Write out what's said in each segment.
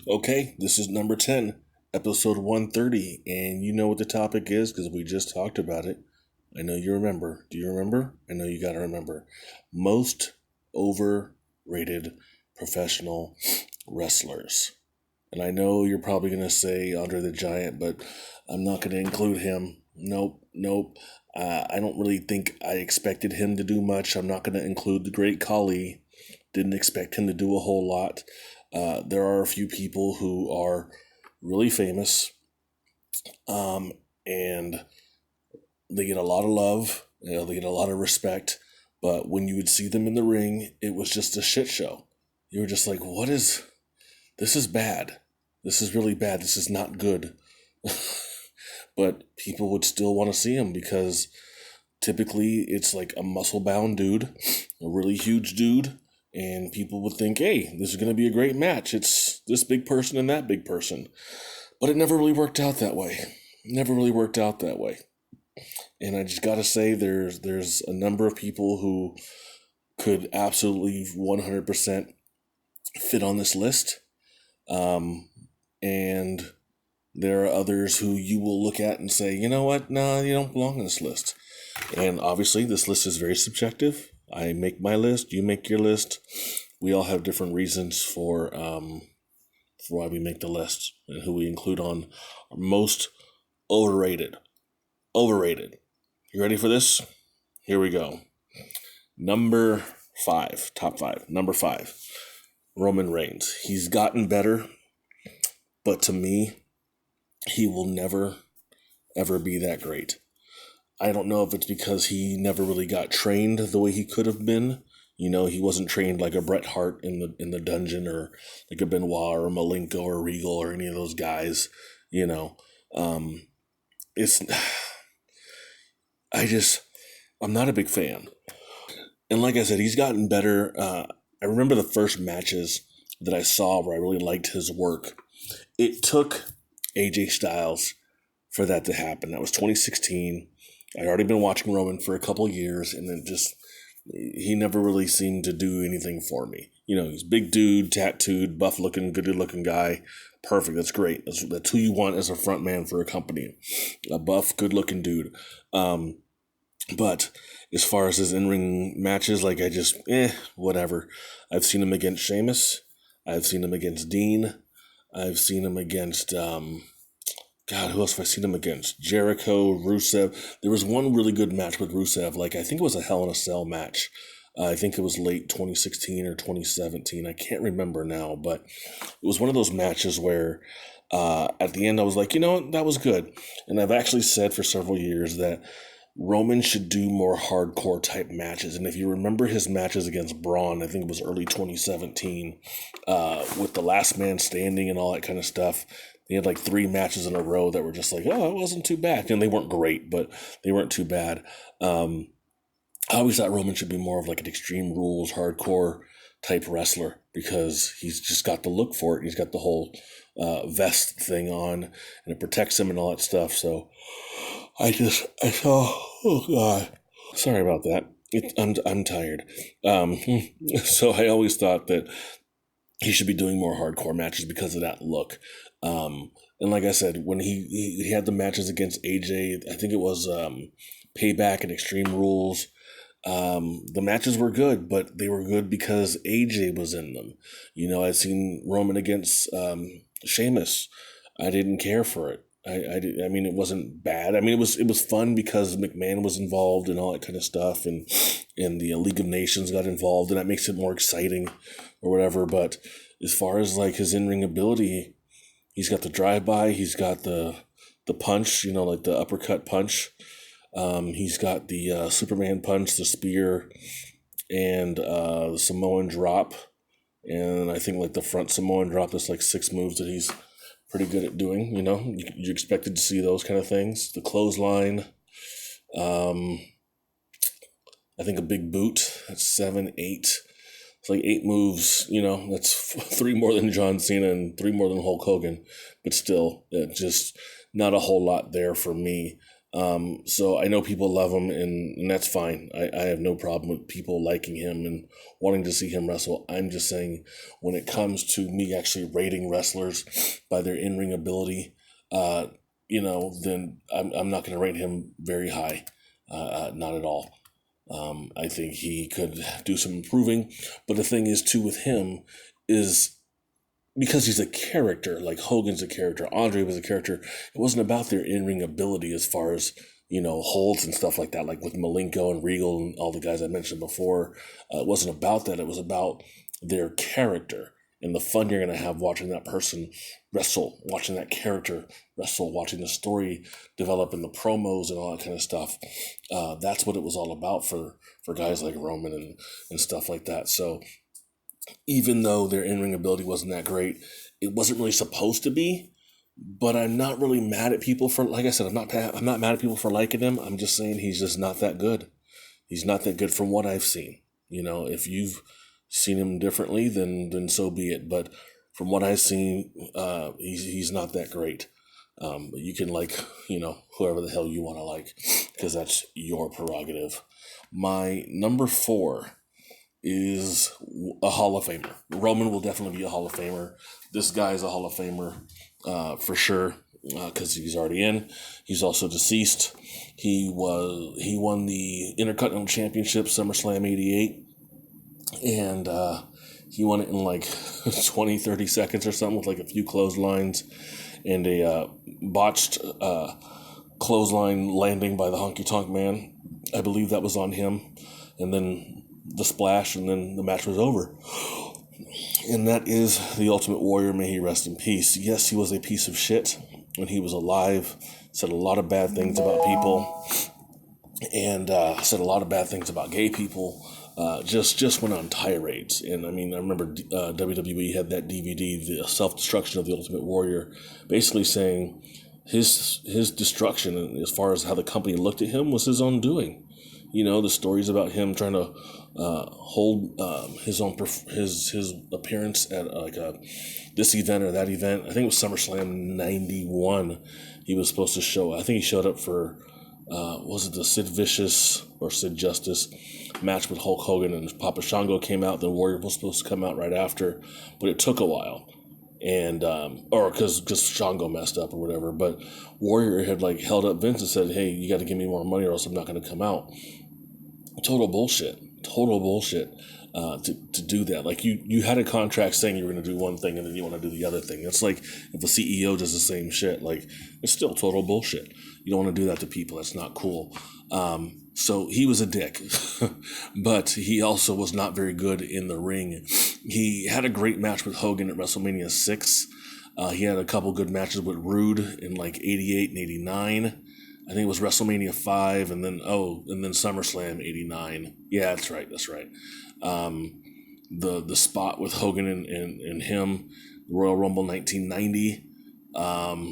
Okay, this is number 10, episode 130, and you know what the topic is because we just talked about it. I know you remember. Do you remember? I know you got to remember. Most overrated professional wrestlers. And I know you're probably going to say Andre the Giant, but I'm not going to include him. Nope. I don't really think I expected him to do much. I'm not going to include the Great Khali. Didn't expect him to do a whole lot. There are a few people who are really famous, and they get a lot of love. They get a lot of respect. But when you would see them in the ring, it was just a shit show. You were just like, "What is? This is bad. This is really bad. This is not good." But people would still want to see him because typically it's like a muscle bound dude, a really huge dude, and people would think, hey, this is going to be a great match. It's this big person and that big person. But it never really worked out that way. Never really worked out that way. And I just got to say, there's a number of people who could absolutely 100% fit on this list. And there are others who you will look at and say, you know what? No, you don't belong on this list. And obviously, this list is very subjective. I make my list, you make your list. We all have different reasons for why we make the list and who we include on our most overrated. Overrated. You ready for this? Here we go. Number 5, top 5. Number 5, Roman Reigns. He's gotten better, but to me, he will never, ever be that great. I don't know if it's because he never really got trained the way he could have been. You know, he wasn't trained like a Bret Hart in the dungeon, or like a Benoit or a Malenko or Regal or any of those guys. You know, it's I'm not a big fan. And like I said, he's gotten better. I remember the first matches that I saw where I really liked his work. It took AJ Styles for that to happen. That was 2016. I'd already been watching Roman for a couple of years, and then he never really seemed to do anything for me. You know, he's big dude, tattooed, buff looking, good looking guy. Perfect. That's great. That's who you want as a front man for a company. A buff, good looking dude. But as far as his in-ring matches, like whatever. I've seen him against Sheamus. I've seen him against Dean. I've seen him against, God, who else have I seen him against? Jericho, Rusev. There was one really good match with Rusev. Like, I think it was a Hell in a Cell match. I think it was late 2016 or 2017. I can't remember now, but it was one of those matches where at the end I was like, you know what, that was good. And I've actually said for several years that Roman should do more hardcore type matches. And if you remember his matches against Braun, I think it was early 2017, with the last man standing and all that kind of stuff. He had like 3 matches in a row that were just like, oh, it wasn't too bad. And they weren't great, but they weren't too bad. I always thought Roman should be more of like an Extreme Rules, hardcore type wrestler because he's just got the look for it. He's got the whole vest thing on, and it protects him and all that stuff. So oh God, sorry about that. I'm tired. So I always thought that he should be doing more hardcore matches because of that look. And like I said, when he had the matches against AJ, I think it was Payback and Extreme Rules. The matches were good, but they were good because AJ was in them. You know, I'd seen Roman against Sheamus. I didn't care for it. I mean, it wasn't bad. I mean, it was fun because McMahon was involved and all that kind of stuff, and the League of Nations got involved, and that makes it more exciting or whatever. But as far as like his in-ring ability, he's got the drive-by, he's got the punch, you know, like the uppercut punch. He's got the Superman punch, the spear, and the Samoan drop. And I think like the front Samoan drop, there's like 6 moves that he's pretty good at doing. You know, you expected to see those kind of things. The clothesline, I think a big boot. That's 7, 8. It's like 8 moves. You know, that's 3 more than John Cena and 3 more than Hulk Hogan. But still, just not a whole lot there for me. So I know people love him, and that's fine. I have no problem with people liking him and wanting to see him wrestle. I'm just saying, when it comes to me actually rating wrestlers by their in-ring ability, then I'm not going to rate him very high. Not at all. I think he could do some improving. But the thing is, too, with him is, because he's a character, like Hogan's a character, Andre was a character, it wasn't about their in-ring ability as far as, holds and stuff like that, like with Malenko and Regal and all the guys I mentioned before. It wasn't about that. It was about their character and the fun you're going to have watching that person wrestle, watching that character wrestle, watching the story develop in the promos and all that kind of stuff. That's what it was all about for guys like Roman and stuff like that. So even though their in-ring ability wasn't that great, it wasn't really supposed to be. But I'm not really mad at people for, like I said, I'm not mad at people for liking him. I'm just saying he's just not that good. He's not that good from what I've seen. If you've seen him differently, then so be it. But from what I've seen, he's not that great. But you can like, whoever the hell you want to like, because that's your prerogative. My number 4 is a Hall of Famer. Roman will definitely be a Hall of Famer. This guy's a Hall of Famer for sure, because he's already in. He's also deceased. He won the Intercontinental Championship SummerSlam '88, and he won it in like 20, 30 seconds or something with like a few clotheslines and a botched clothesline landing by the Honky Tonk Man. I believe that was on him. And then the splash, and then the match was over. And that is the Ultimate Warrior. May he rest in peace. Yes, he was a piece of shit when he was alive. Said a lot of bad things about people, and said a lot of bad things about gay people. Just went on tirades. And I mean, I remember WWE had that DVD, The Self-Destruction of the Ultimate Warrior, basically saying his destruction, as far as how the company looked at him, was his own doing. The stories about him trying to hold his own his appearance at this event or that event. I think it was SummerSlam '91. He was supposed to show. I think he showed up for was it the Sid Vicious or Sid Justice match with Hulk Hogan, and Papa Shango came out. The Warrior was supposed to come out right after, but it took a while. And or because Shango messed up or whatever, but Warrior had like held up Vince and said, "Hey, you got to give me more money or else I'm not going to come out." Total bullshit to do that. Like you had a contract saying you were going to do one thing and then you want to do the other thing. It's like if the CEO does the same shit, like it's still total bullshit. You don't want to do that to people. That's not cool. So he was a dick, but he also was not very good in the ring. He had a great match with Hogan at WrestleMania 6. He had a couple good matches with Rude in like 88 and 89. I think it was WrestleMania 5 and then SummerSlam 89. Yeah, that's right. The spot with Hogan and him, Royal Rumble 1990,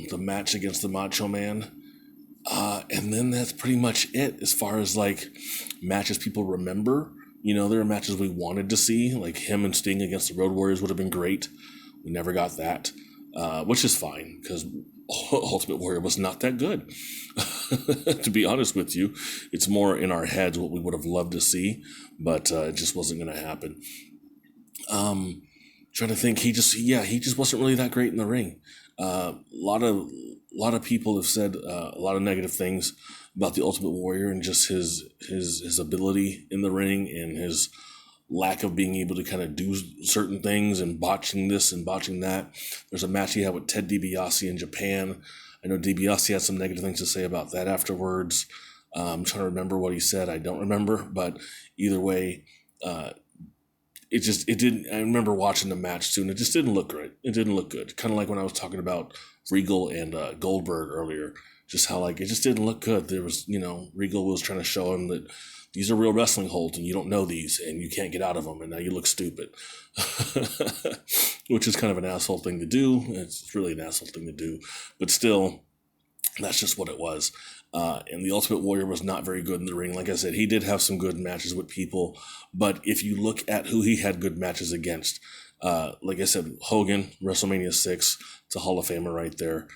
the match against the Macho Man. And then that's pretty much it as far as like matches people remember. There are matches we wanted to see, like him and Sting against the Road Warriors would have been great. We never got that, which is fine because Ultimate Warrior was not that good. To be honest with you, it's more in our heads what we would have loved to see, but it just wasn't going to happen. Trying to think, he just wasn't really that great in the ring. A lot of people have said a lot of negative things about the Ultimate Warrior and just his ability in the ring and his lack of being able to kind of do certain things and botching this and botching that. There's a match he had with Ted DiBiase in Japan. I know DiBiase had some negative things to say about that afterwards. I'm trying to remember what he said. I don't remember, but either way, it didn't. I remember watching the match too, and it just didn't look great. It didn't look good. Kind of like when I was talking about Regal and Goldberg earlier, just how like it just didn't look good. There was, Regal was trying to show him that these are real wrestling holds and you don't know these and you can't get out of them and now you look stupid. Which is kind of an asshole thing to do. It's really an asshole thing to do, but still, that's just what it was. And the Ultimate Warrior was not very good in the ring. Like I said, he did have some good matches with people, but if you look at who he had good matches against, like I said, Hogan, WrestleMania 6, it's a Hall of Famer right there.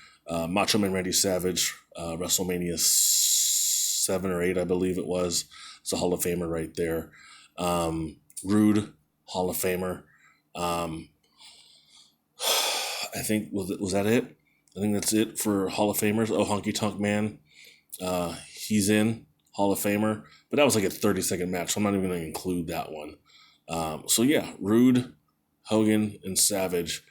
Macho Man Randy Savage, WrestleMania 7 or 8, I believe it was. It's a Hall of Famer right there. Rude, Hall of Famer. I think, was that it? I think that's it for Hall of Famers. Oh, Honky Tonk Man. He's in Hall of Famer. But that was like a 30-second match, so I'm not even going to include that one. So yeah, Rude, Hogan, and Savage.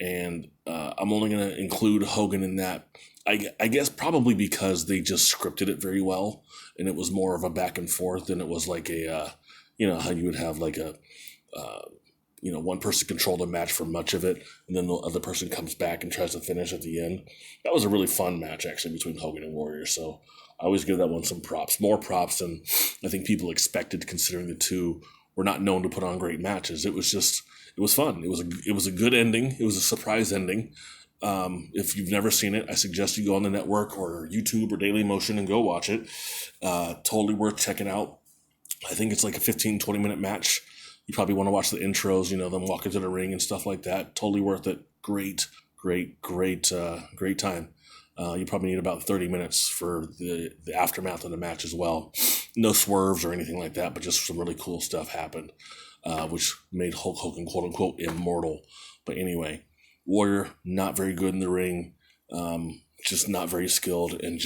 And I'm only going to include Hogan in that. I guess probably because they just scripted it very well. And it was more of a back and forth than it was like a, how you would have like a... one person controlled a match for much of it, and then the other person comes back and tries to finish at the end. That was a really fun match, actually, between Hogan and Warrior. So I always give that one some props. More props than I think people expected, considering the two were not known to put on great matches. It was fun. It was a good ending. It was a surprise ending. If you've never seen it, I suggest you go on the network or YouTube or Daily Motion and go watch it. Totally worth checking out. I think it's like a 15, 20-minute match. You probably want to watch the intros, them walking to the ring and stuff like that. Totally worth it. Great time. You probably need about 30 minutes for the aftermath of the match as well. No swerves or anything like that, but just some really cool stuff happened, which made Hulk Hogan, quote unquote, immortal. But anyway, Warrior, not very good in the ring, just not very skilled, and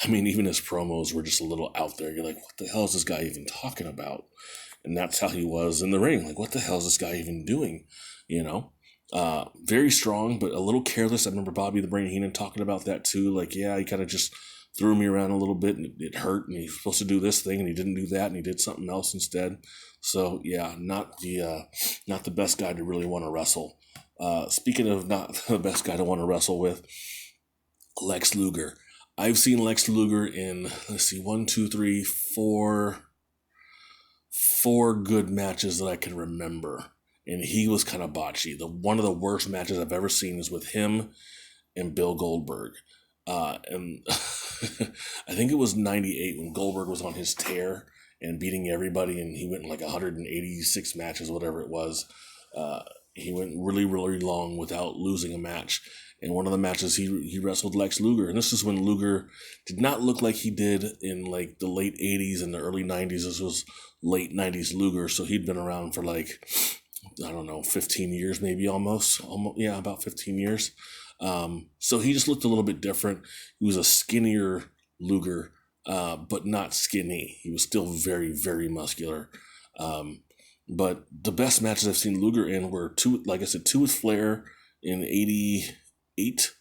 even his promos were just a little out there. You're like, what the hell is this guy even talking about? And that's how he was in the ring. Like, what the hell is this guy even doing? Very strong, but a little careless. I remember Bobby the Brain Heenan talking about that too. Like, yeah, he kind of just threw me around a little bit, and it hurt, and he's supposed to do this thing, and he didn't do that, and he did something else instead. So yeah, not the best guy to really want to wrestle. Speaking of not the best guy to want to wrestle with, Lex Luger. I've seen Lex Luger in, 4 good matches that I can remember, and he was kind of botchy. One of the worst matches I've ever seen is with him and Bill Goldberg, and I think it was 98 when Goldberg was on his tear and beating everybody, and he went in like 186 matches, whatever it was. He went really, really long without losing a match. And one of the matches, he wrestled Lex Luger. And this is when Luger did not look like he did in like the late 80s and the early 90s. This was late 90s Luger. So he'd been around for 15 years, maybe almost. Yeah, about 15 years. So he just looked a little bit different. He was a skinnier Luger, but not skinny. He was still very, very muscular. But the best matches I've seen Luger in were two with Flair in 88,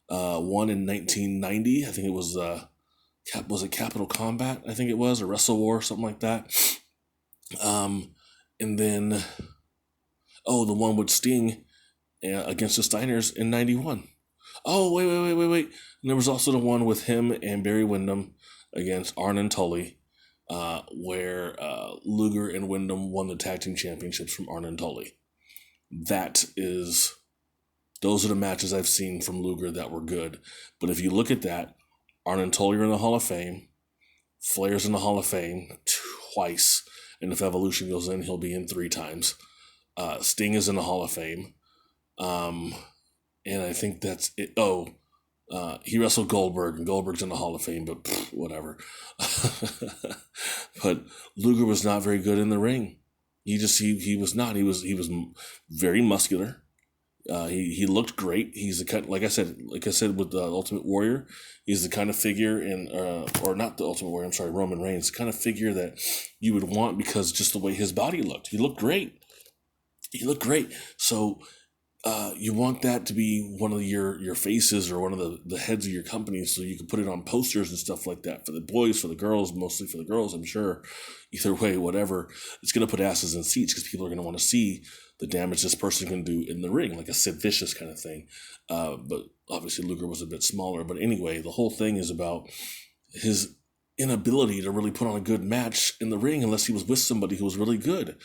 one in 1990. I think it was Capital Combat? I think it was, or Wrestle War, something like that. And then, the one with Sting against the Steiners in 91. Oh, wait. And there was also the one with him and Barry Windham against Arn and Tully, where Luger and Windham won the tag team championships from Arn and Tully. Those are the matches I've seen from Luger that were good. But if you look at that, Arn and Tully are in the Hall of Fame. Flair's in the Hall of Fame twice. And if Evolution goes in, he'll be in 3 times. Sting is in the Hall of Fame. And I think that's it. He wrestled Goldberg, and Goldberg's in the Hall of Fame, but whatever. But Luger was not very good in the ring. He was not. He was very muscular. He looked great. He's the kind, like I said with the Ultimate Warrior, he's the kind of figure or not the Ultimate Warrior, I'm sorry, Roman Reigns, the kind of figure that you would want because just the way his body looked. He looked great. So you want that to be one of your faces or one of the heads of your company, so you can put it on posters and stuff like that for the boys, for the girls, mostly for the girls, I'm sure. Either way, whatever, it's going to put asses in seats because people are going to want to see the damage this person can do in the ring, like a Sid Vicious kind of thing. But obviously Luger was a bit smaller. But anyway, the whole thing is about his inability to really put on a good match in the ring unless he was with somebody who was really good.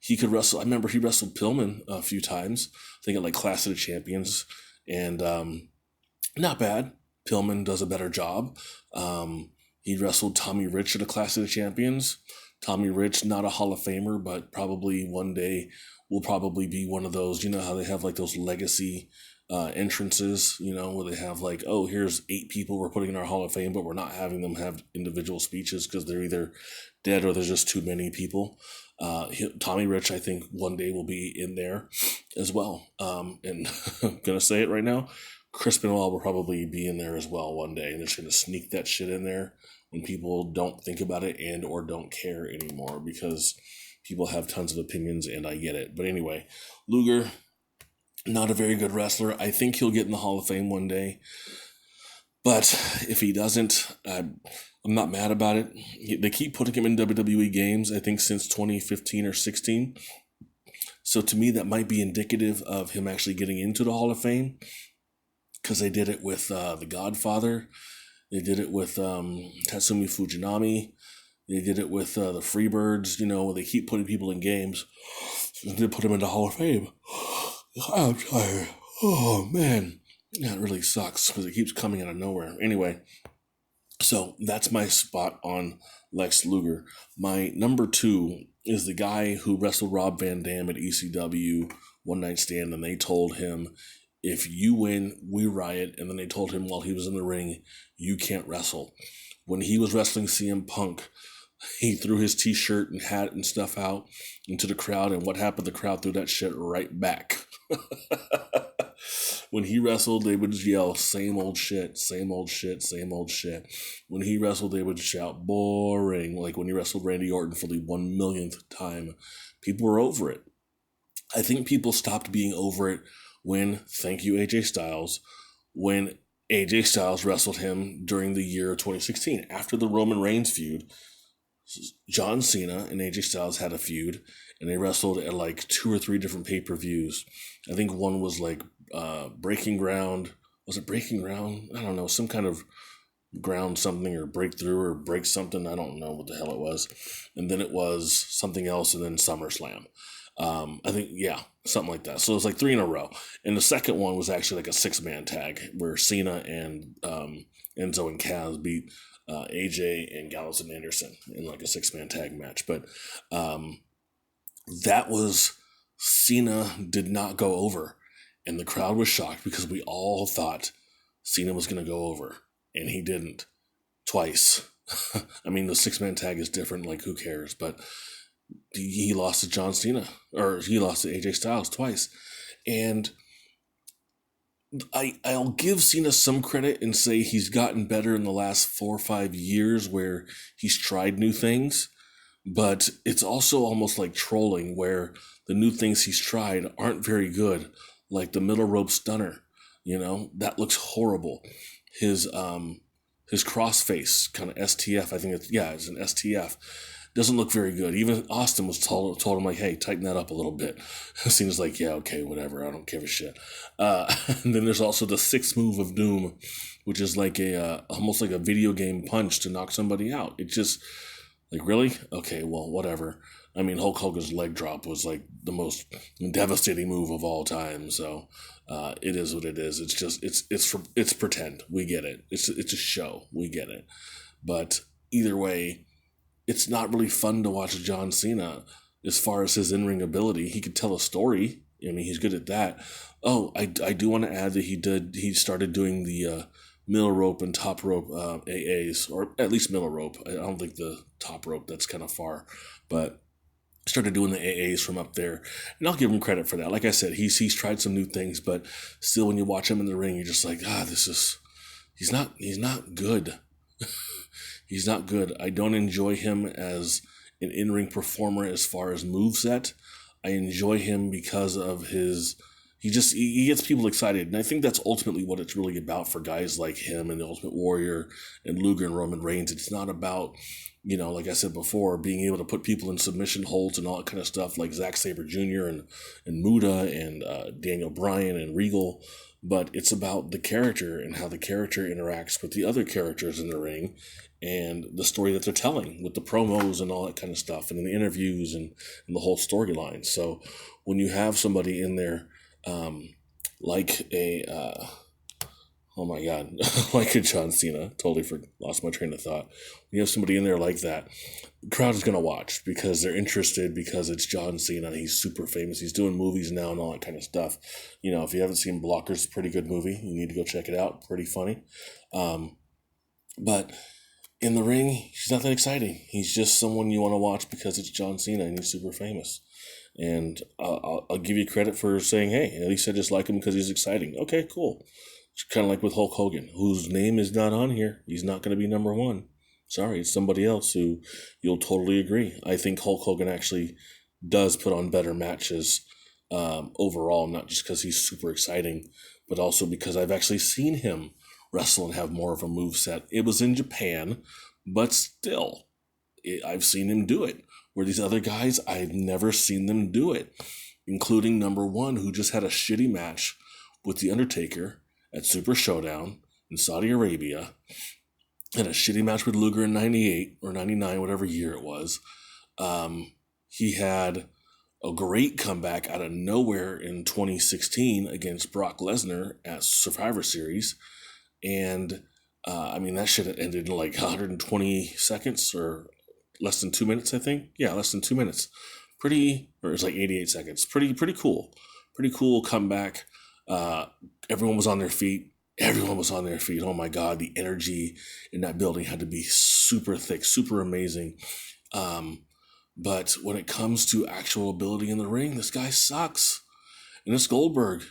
He could wrestle. I remember he wrestled Pillman a few times, I think at like Clash of the Champions, and not bad. Pillman does a better job. He wrestled Tommy Rich at a Clash of the Champions. Tommy Rich, not a Hall of Famer, but probably one day will probably be one of those. You know how they have like those legacy entrances, where they have like, oh, here's 8 people we're putting in our Hall of Fame, but we're not having them have individual speeches because they're either dead or there's just too many people. Tommy Rich, I think one day will be in there as well. And I'm going to say it right now. Chris Benoit will probably be in there as well one day, and they're just going to sneak that shit in there when people don't think about it and or don't care anymore, because people have tons of opinions, and I get it. But anyway, Luger, not a very good wrestler. I think he'll get in the Hall of Fame one day, but if he doesn't, I'm not mad about it. They keep putting him in WWE games, I think since 2015 or 16. So to me, that might be indicative of him actually getting into the Hall of Fame, because they did it with The Godfather. They did it with Tatsumi Fujinami. They did it with the Freebirds, where they keep putting people in games. So they put him in the Hall of Fame. I'm tired. Oh, man. That really sucks because it keeps coming out of nowhere. Anyway, so that's my spot on Lex Luger. My number 2 is the guy who wrestled Rob Van Dam at ECW One Night Stand, and they told him, if you win, we riot. And then they told him while he was in the ring, you can't wrestle. When he was wrestling CM Punk, he threw his t-shirt and hat and stuff out into the crowd, and what happened? The crowd threw that shit right back. When he wrestled, they would yell, same old shit, same old shit, same old shit. When he wrestled, they would shout, boring, like when he wrestled Randy Orton for the 1,000,000th time. People were over it. I think people stopped being over it when, thank you AJ Styles, when AJ Styles wrestled him during the year 2016. After the Roman Reigns feud, John Cena and AJ Styles had a feud, and they wrestled at like 2 or 3 different pay-per-views. I think one was like Breaking Ground. Was it Breaking Ground? I don't know. Some kind of ground something or breakthrough or break something. I don't know what the hell it was. And then it was something else, and then SummerSlam. I think, yeah, something like that. So it was like 3 in a row. And the second one was actually like a 6-man tag where Cena and Enzo and Kaz beat AJ and Gallows and Anderson in like a 6-man tag match. But that was, Cena did not go over. And the crowd was shocked because we all thought Cena was going to go over. And he didn't. Twice. I mean, the 6-man tag is different, like who cares? But he lost to John Cena, or he lost to AJ Styles twice. And I'll give Cena some credit and say he's gotten better in the last 4 or 5 years where he's tried new things. But it's also almost like trolling where the new things he's tried aren't very good. Like the middle rope stunner, that looks horrible. His crossface kind of STF, I think it's an STF. Doesn't look very good. Even Austin was told him like, hey, tighten that up a little bit. Seems like, yeah, okay, whatever. I don't give a shit. And then there's also the 6 move of doom, which is like almost like a video game punch to knock somebody out. It just like, really? Okay, well, whatever. I mean, Hulk Hogan's leg drop was like the most devastating move of all time. So it is what it is. It's just it's pretend. We get it. It's a show. We get it. But either way, it's not really fun to watch John Cena as far as his in-ring ability. He could tell a story. I mean, he's good at that. Oh, I do want to add that he started doing the middle rope and top rope AAs, or at least middle rope. I don't think the top rope, that's kind of far, but started doing the AAs from up there, and I'll give him credit for that. Like I said, he's tried some new things, but still, when you watch him in the ring, you're just like, he's not good. He's not good. I don't enjoy him as an in-ring performer as far as moveset. I enjoy him because of he gets people excited. And I think that's ultimately what it's really about for guys like him and the Ultimate Warrior and Luger and Roman Reigns. It's not about, like I said before, being able to put people in submission holds and all that kind of stuff like Zack Sabre Jr. and Muda and Daniel Bryan and Regal. But it's about the character and how the character interacts with the other characters in the ring and the story that they're telling with the promos and all that kind of stuff and in the interviews and the whole storyline. So when you have somebody in there like Oh my God. Like a John Cena. Lost my train of thought. When you have somebody in there like that, the crowd is going to watch because they're interested because it's John Cena. He's super famous. He's doing movies now and all that kind of stuff. If you haven't seen Blockers, it's a pretty good movie. You need to go check it out. Pretty funny. But in the ring, he's not that exciting. He's just someone you want to watch because it's John Cena and he's super famous. And I'll give you credit for saying, hey, at least I just like him because he's exciting. Okay, cool. It's kind of like with Hulk Hogan, whose name is not on here. He's not going to be number one. Sorry, it's somebody else who you'll totally agree. I think Hulk Hogan actually does put on better matches overall, not just because he's super exciting, but also because I've actually seen him wrestle and have more of a moveset. It was in Japan, but still, I've seen him do it. Where these other guys, I've never seen them do it, including number one, who just had a shitty match with The Undertaker at Super Showdown in Saudi Arabia, and a shitty match with Luger in 98 or 99, whatever year it was. He had a great comeback out of nowhere in 2016 against Brock Lesnar at Survivor Series. And, that should have ended in like 120 seconds or less than 2 minutes, I think. Yeah, less than 2 minutes. Or it's like 88 seconds. Pretty cool. Pretty cool comeback. Everyone was on their feet. Oh my God, the energy in that building had to be super thick, super amazing. But when it comes to actual ability in the ring, this guy sucks. And it's Goldberg.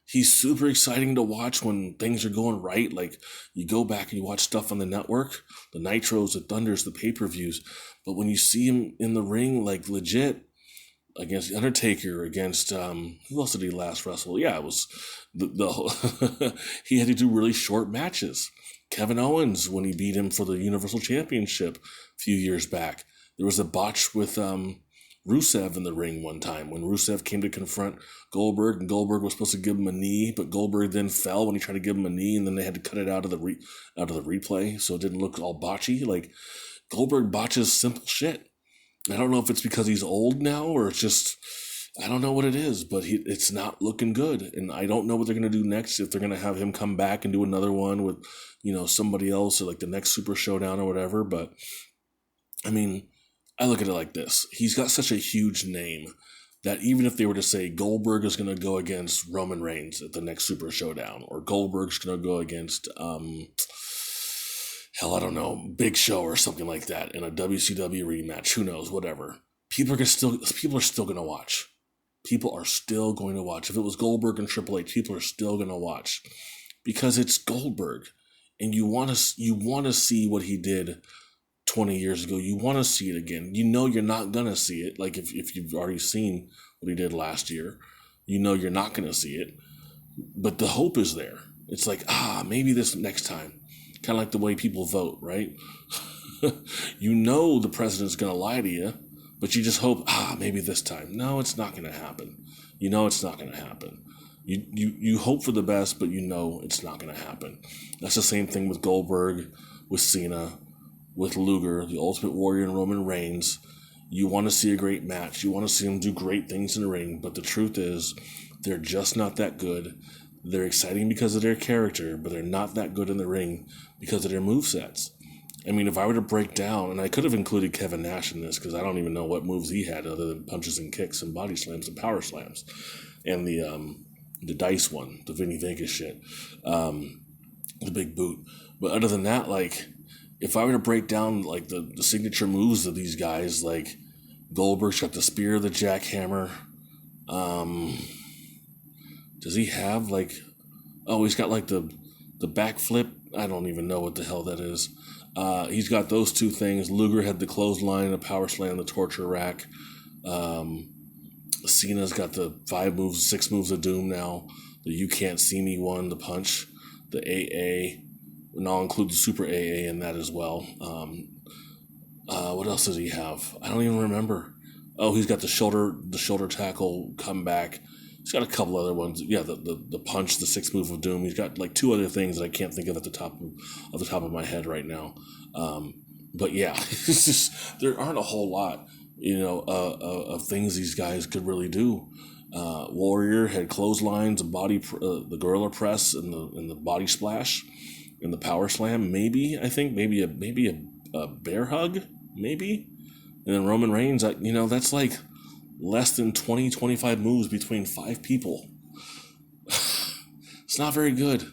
He's super exciting to watch when things are going right. Like, you go back and you watch stuff on the network, the Nitros, the Thunders, the pay-per-views. But when you see him in the ring, like, legit, against the Undertaker, against, who else did he last wrestle? Yeah, it was he had to do really short matches. Kevin Owens, when he beat him for the Universal Championship a few years back. There was a botch with, Rusev in the ring one time when Rusev came to confront Goldberg, and Goldberg was supposed to give him a knee, but Goldberg then fell when he tried to give him a knee, and then they had to cut it out of the replay so it didn't look all botchy. Like, Goldberg botches simple shit. I don't know if it's because he's old now or it's just, I don't know what it is, but it's not looking good, and I don't know what they're gonna do next. If they're gonna have him come back and do another one with somebody else or like the next Super Showdown or whatever, but I look at it like this. He's got such a huge name that even if they were to say Goldberg is going to go against Roman Reigns at the next Super Showdown, or Goldberg's going to go against, I don't know, Big Show or something like that in a WCW rematch, who knows, whatever. People are still going to watch. People are still going to watch. If it was Goldberg and Triple H, people are still going to watch because it's Goldberg, and you want to see what he did 20 years ago. You want to see it again. You're not going to see it. Like, if you've already seen what he did last year, you're not going to see it. But the hope is there. It's like, maybe this next time. Kind of like the way people vote, right? The president's going to lie to you, but you just hope, maybe this time. No, it's not going to happen. It's not going to happen. You hope for the best, but it's not going to happen. That's the same thing with Goldberg, with Cena, with Luger, the Ultimate Warrior, and Roman Reigns. You want to see a great match. You want to see them do great things in the ring, but the truth is, they're just not that good. They're exciting because of their character, but they're not that good in the ring because of their movesets. If I were to break down, and I could have included Kevin Nash in this because I don't even know what moves he had other than punches and kicks and body slams and power slams, and the dice one, the Vinny Vegas shit, the big boot. But other than that, like, if I were to break down like the signature moves of these guys, like Goldberg's got the spear, the jackhammer. Does he have like? Oh, he's got like the backflip. I don't even know what the hell that is. He's got those two things. Luger had the clothesline, the power slam, the torture rack. Cena's got the 6 moves of doom now. The you can't see me one, the punch, the AA. And I'll include the Super AA in that as well. What else does he have? I don't even remember. Oh, he's got the shoulder tackle comeback. He's got a couple other ones. Yeah, the punch, the 6 move of doom. He's got like 2 other things that I can't think of at the top of my head right now. But yeah, it's just, there aren't a whole lot, of things these guys could really do. Warrior had clotheslines, the gorilla press, and the body splash, and the power slam. Maybe a bear hug, maybe. And then Roman Reigns, that's like less than 20, 25 moves between 5 people. It's not very good.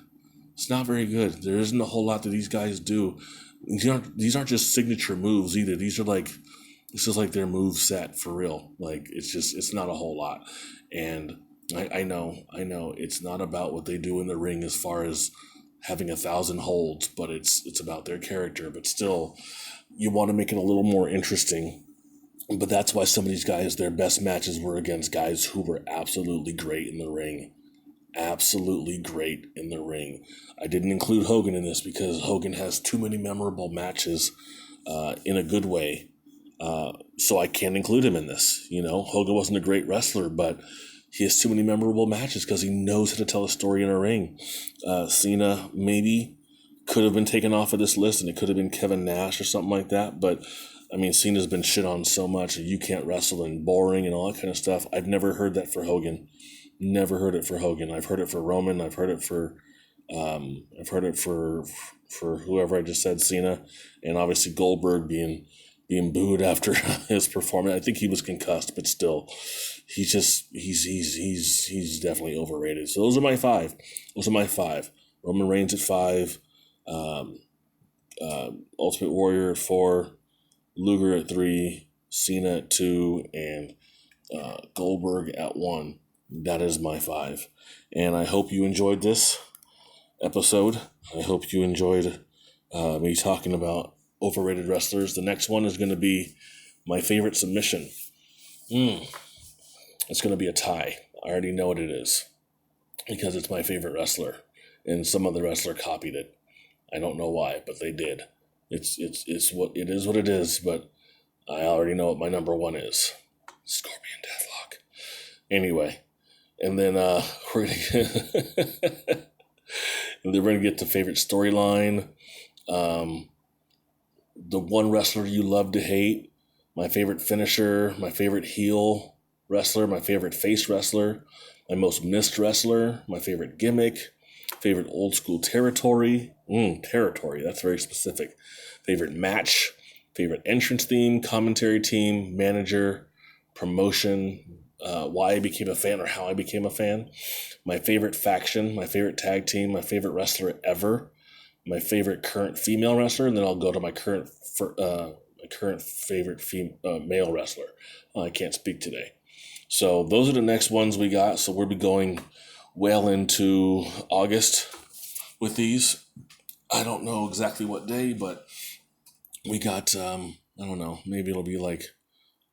It's not very good. There isn't a whole lot that these guys do. These aren't just signature moves either. These are like, it's just like their move set for real. Like, it's not a whole lot. And I know it's not about what they do in the ring as far as having 1,000 holds, but it's about their character. But still, you want to make it a little more interesting. But that's why some of these guys, their best matches were against guys who were absolutely great in the ring. Absolutely great in the ring. I didn't include Hogan in this because Hogan has too many memorable matches in a good way. So I can't include him in this. Hogan wasn't a great wrestler, but he has too many memorable matches because he knows how to tell a story in a ring. Cena maybe could have been taken off of this list, and it could have been Kevin Nash or something like that. But I mean, Cena's been shit on so much, and you can't wrestle and boring and all that kind of stuff. I've never heard that for Hogan. Never heard it for Hogan. I've heard it for Roman. I've heard it for whoever I just said, Cena, and obviously Goldberg being booed after his performance. I think he was concussed, but still, he's definitely overrated. So those are my five. Roman Reigns at 5, Ultimate Warrior at 4, Luger at 3, Cena at 2, and Goldberg at 1. That is my 5. And I hope you enjoyed this episode. I hope you enjoyed me talking about overrated wrestlers. The next one is going to be my favorite submission. It's going to be a tie. I already know what it is because it's my favorite wrestler, and some other wrestler copied it. I don't know why, but they did. It's what it is. What it is. But I already know what my number 1 is. Scorpion Deathlock. Anyway, and then we're gonna get to favorite storyline. The one wrestler you love to hate, my favorite finisher, my favorite heel wrestler, my favorite face wrestler, my most missed wrestler, my favorite gimmick, favorite old school territory. Territory, that's very specific. Favorite match, favorite entrance theme, commentary team, manager, promotion, why I became a fan or how I became a fan, my favorite faction, my favorite tag team, my favorite wrestler ever, my favorite current female wrestler, and then I'll go to my current favorite male wrestler. I can't speak today. So those are the next ones we got. So we'll be going well into August with these. I don't know exactly what day, but we got, I don't know, maybe it'll be like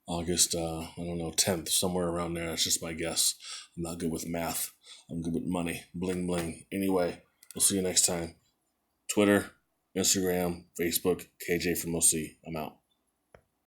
August, 10th, somewhere around there. That's just my guess. I'm not good with math. I'm good with money. Bling, bling. Anyway, we'll see you next time. Twitter, Instagram, Facebook, KJ from OC. I'm out.